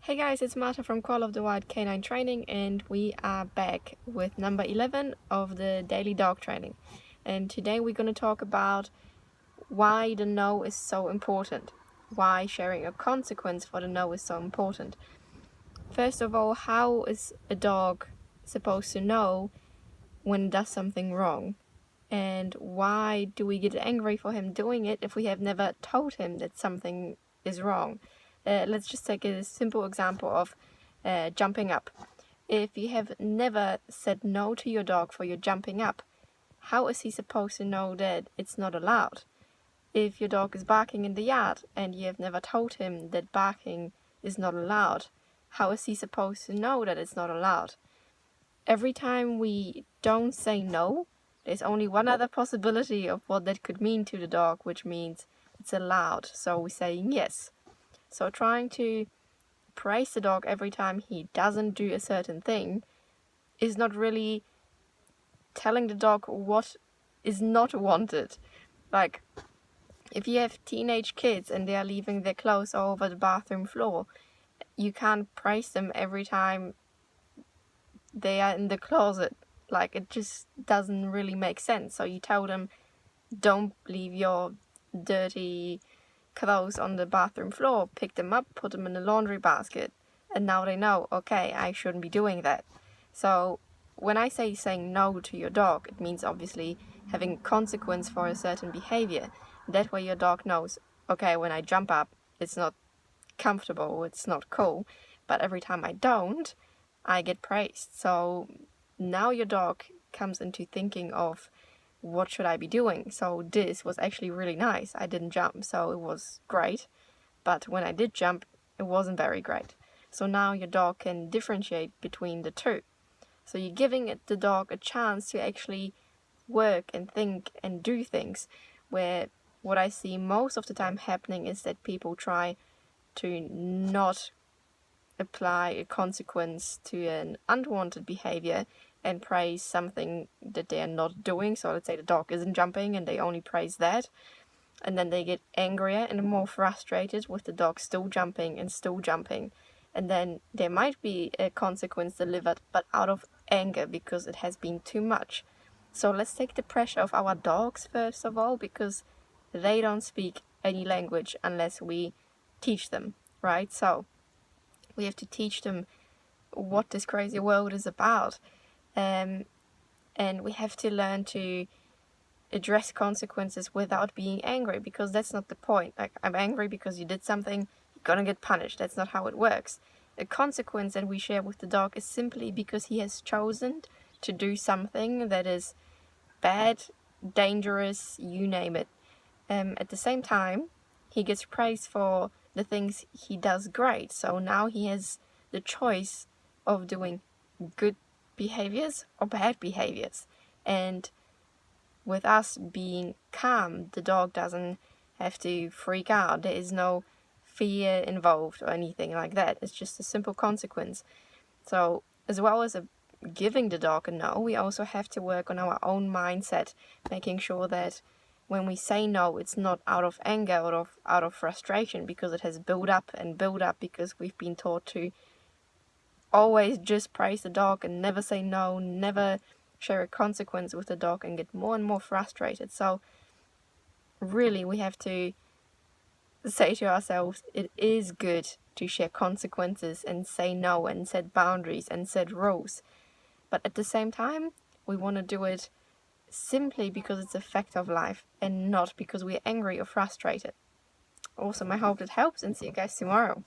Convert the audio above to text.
Hey guys, it's Marta from Call of the Wild Canine Training, and we are back with number 11 of the daily dog training. And today we're going to talk about why the no is so important, why sharing a consequence for the no is so important. First of all, how is a dog supposed to know when it does something wrong? And why do we get angry for him doing it if we have never told him that something is wrong? Let's just take a simple example of jumping up. If you have never said no to your dog for your jumping up, how is he supposed to know that it's not allowed? If your dog is barking in the yard and you have never told him that barking is not allowed, how is he supposed to know that it's not allowed? Every time we don't say no, there's only one other possibility of what that could mean to the dog, which means it's allowed. So we're saying yes. So trying to praise the dog every time he doesn't do a certain thing is not really telling the dog what is not wanted. Like, if you have teenage kids and they are leaving their clothes all over the bathroom floor, you can't praise them every time they are in the closet. Like, it just doesn't really make sense. So you tell them, don't leave your dirty clothes on the bathroom floor, pick them up, put them in the laundry basket, and now they know, okay, I shouldn't be doing that. So when I say saying no to your dog, it means obviously having consequence for a certain behavior. That way your dog knows, okay, when I jump up, it's not comfortable, it's not cool, but every time I don't, I get praised. So now your dog comes into thinking of, what should I be doing? So this was actually really nice. I didn't jump, so it was great. But when I did jump, it wasn't very great. So now your dog can differentiate between the two. So you're giving the dog a chance to actually work and think and do things, where what I see most of the time happening is that people try to not apply a consequence to an unwanted behavior and praise something that they are not doing. So let's say the dog isn't jumping and they only praise that, and then they get angrier and more frustrated with the dog still jumping, and then there might be a consequence delivered, but out of anger because it has been too much. So let's take the pressure off our dogs first of all, because they don't speak any language unless we teach them, right? So we have to teach them what this crazy world is about. And we have to learn to address consequences without being angry, because that's not the point. Like, I'm angry because you did something, you're gonna get punished. That's not how it works. A consequence that we share with the dog is simply because he has chosen to do something that is bad, dangerous, you name it. At the same time, he gets praised for the things he does great. So now he has the choice of doing good behaviors or bad behaviors. And with us being calm, the dog doesn't have to freak out. There is no fear involved or anything like that. It's just a simple consequence. So as well as giving the dog a no, we also have to work on our own mindset, making sure that when we say no, it's not out of anger or out of frustration, because it has built up because we've been taught to always just praise the dog and never say no, never share a consequence with the dog, and get more and more frustrated. So really we have to say to ourselves, it is good to share consequences and say no and set boundaries and set rules. But at the same time, we want to do it simply because it's a fact of life and not because we're angry or frustrated. Awesome, I hope it helps, and see you guys tomorrow.